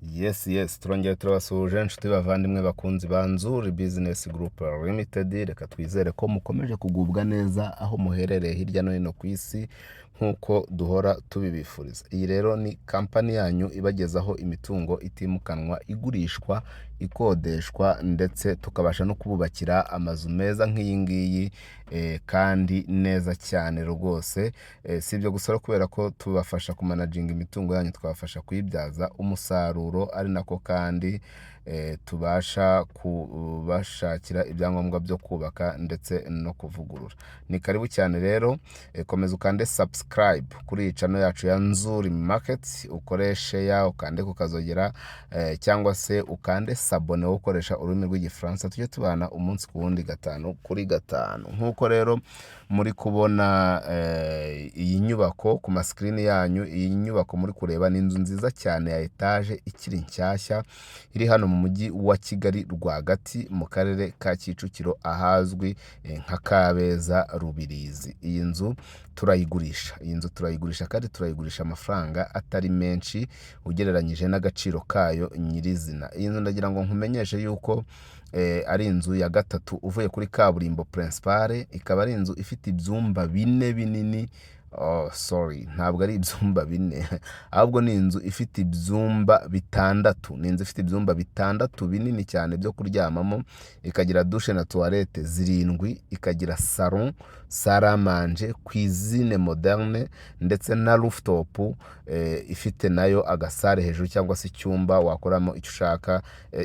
Yes, turongeye turabasuhuje inshuti bavandimwe bakunzi ba Nzuri Business Group Limited. Reka twizere ko mukomeje kugubwa neza aho muherereye hirya no hino ku isi nk'uko duhora tubibifuriza. Iyi rero ni kampani yanyu ibagezaho imitungo itimukanwa igurishwa, ikodeshwa, ndetse tukabasha no kububakira amazu meza nk'iyi ngiyi kandi neza cyane rwose. Si ibyo gusa kubera ko tubafasha kumanaginga imitungo yanyu, twabafasha kuyibyaza umusaruro, ari nako kandi tubasha kubashakira ibyangombwa byo kubaka ndetse no kuvugurura. Ni karibu cyane rero, komeza ukande subscribe kuri iyi channel yacu ya Nzuri Market, ukore share, ukande kukazogera cyangwa se ukande sabone ukoresha ururimi rw'igifaransa. Tujye tubana umunsi ku wundi, gatanu kuri gatanu. Nk'uko rero muri kubona iyi nyubako ku maskrini yanyu, iyi nyubako muri kureba ni inzu nziza cyane ya etage ikiri nshyashya, iri hano mu mujyi wa Kigali rwagati mu karere ka Kicukiro ahazwi nka Kabeza Rubirizi. Iyi nzu turayigurisha kandi turayigurisha amafaranga atari menshi ugereranyije n'agaciro kayo nyirizina. Iyi nzu ndagira ngo nkumenyeshe yuko ari inzu ya gatatu uvuye kuri kaburimbo principale, ikaba ari inzu ifite ibyumba bine binini. Ntabwo ari ibyumba bine ahubwo ni inzu ifite ibyumba bitandatu. Ni inzu ifite ibyumba bitandatu binini cyane byo kuryamamo, ikagira douche na toilette zirindwi, ikagira salon, salle à manger, cuisine moderne, ndetse na rooftop ifite nayo agasare hejuru cyangwa se icyumba wakoramo icyo ushaka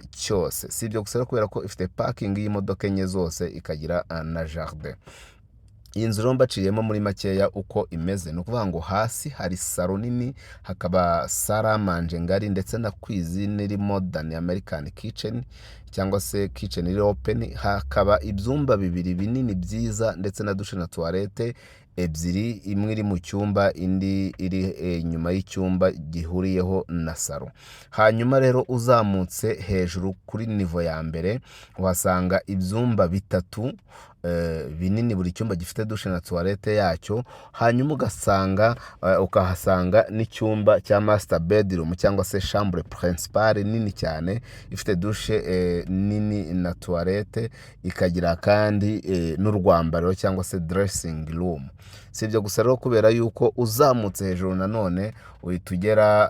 cyose. Si ibyo gusa kubera ko ifite parking y'imodoka enye zose, ikagira na jardin. Iyi nzu rero mbaciyemo muri makeya uko imeze, ni ukuvuga ngo hasi hari salo nini, hakaba salle à manger ngari, ndetse na cuisine iri modern American kitchen cyangwa se kitchen iri open, hakaba ibyumba bibiri binini byiza, ndetse na douche na toilette ebyiri, imwe iri mu cyumba, indi iri inyuma y'icyumba gihuriyeho na salo. Hanyuma rero uzamutse hejuru kuri nivo ya mbere uhasanga ibyumba bitatu binini, buri cyumba gifite douche na toilette yacyo. Hanyuma ukahasanga n'icyumba cya master bedroom cyangwa se chambre principale nini cyane, ifite douche nini na toilette, ikagira kandi n'urwambariro cyangwa se dressing room. Si ibyo gusa rero kubera yuko uzamutse hejuru nanone uhita ugera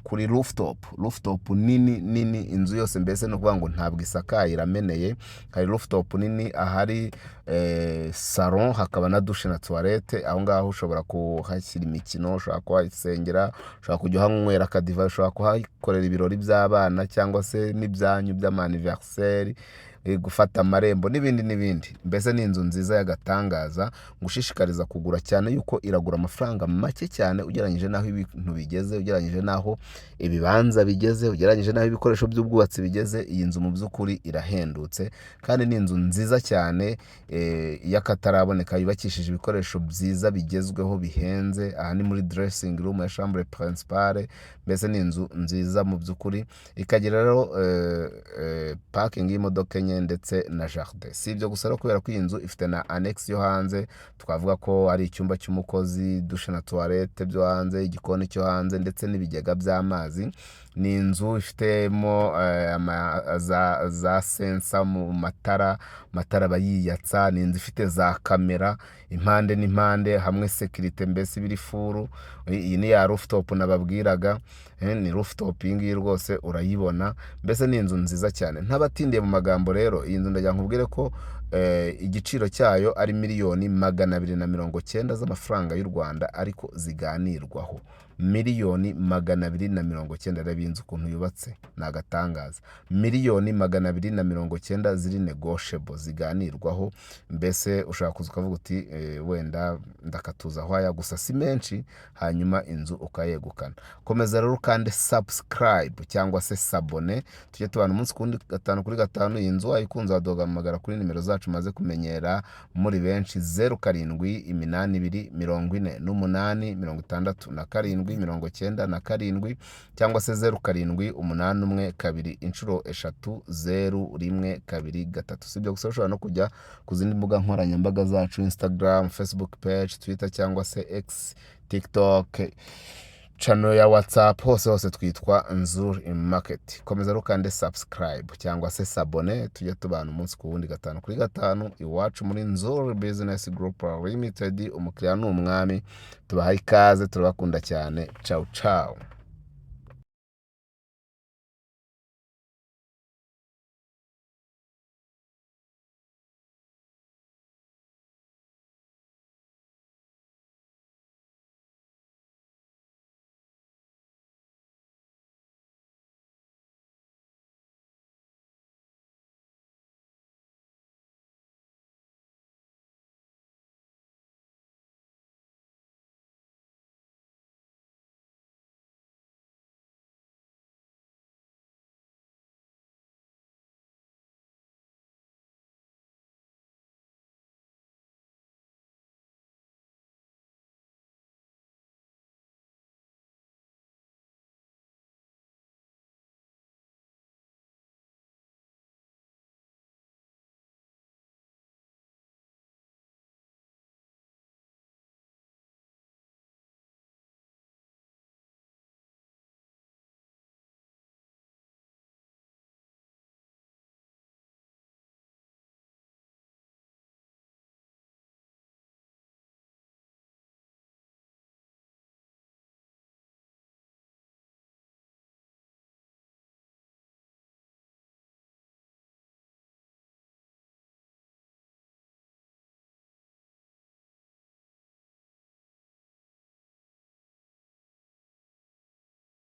kuri rooftop nini, inzu yose mbese no kuvuga ngo ntabwo isakaye, irameneye. Hari rooftop nini, ahari salon, hakaba na douche na toilette. Aho ngaho ushobora kuhashyira imikino, ushobora kuhasengera, ushobora kujya uhanywera akadiva, ushobora kuhakorera ibirori by'abana cyangwa se n'ibyanyu by'amaniversary, gufata amarembo n'ibindi. Mbese ni inzu nziza y'agatangaza, ngushishikariza kugura cyane yuko iragura amafaranga make cyane ugereranyije n'aho ibintu bigeze, ugereranyije n'aho ibibanza bigeze, ugereranyije n'aho ibikoresho by'ubwubatsi bigeze. Iyi nzu mu by'ukuri irahendutse kandi ni inzu nziza cyane y'akataraboneka, yubakishije ibikoresho byiza bigezweho bihenze. Aha ni muri dressing room ya chambre principale. Mbese ni inzu nziza mu by'ukuri, ikagira rero parking y'imodoka enye ndetse na jardin. Si ibyo gusa kubera ko iyi nzu ifite na annex yo hanze, twavuga ko ari icyumba cy'umukozi, douche na toilette byo hanze, igikoni cyo hanze, ndetse n'ibigega by'amazi. Ni inzu ifitemo za sensa mu matara bayiyatsa. Ni inzu ifite za kamera impande n'impande, hamwe security, mbese biri furu. Iyi ni ya rooftop nababwiraga, ni rooftop iyi ngiyi rwose urayibona. Mbese ni inzu nziza cyane. Ntabatindiye mu magambo rero, iyi nzu ndagira nkubwire ko igiciro cyayo ari miliyoni 290 z'amafaranga y'u Rwanda, ariko ziganirwaho. Miliyoni 290. Reba iyi nzu ukuntu yubatse, ni agatangaza. Miliyoni 290 ziri negotiable, ziganirwaho. Mbese ushaka kuza ukavuga uti wenda ndakatuza hwaya, gusa si menshi, hanyuma inzu ukayegukana. Komeza rero kandi subscribe cyangwa se sabone, tujye tubana umunsi kundi, gatanu kuri gatanu. Iyi nzu wayikunze waduhamagara kuri nimero zacu maze kumenyera muri benshi: 0782486097 cyangwa se 078112 Si ibyo gusa ushobora no kujya ku zindi mbuga nkoranyambaga zacu: Instagram, Facebook page, Twitter cyangwa se X, TikTok, channel ya WhatsApp, hose twitwa Nzuri Market. Komeza rukande subscribe cyangwa se sabone, tujye tubana umunsi ku wundi 5 kuri 5 iwacu muri Nzuri Business Group Limited. Umukiriya ni umwami, tubaha ikaze, turabakunda cyane. Ciao ciao.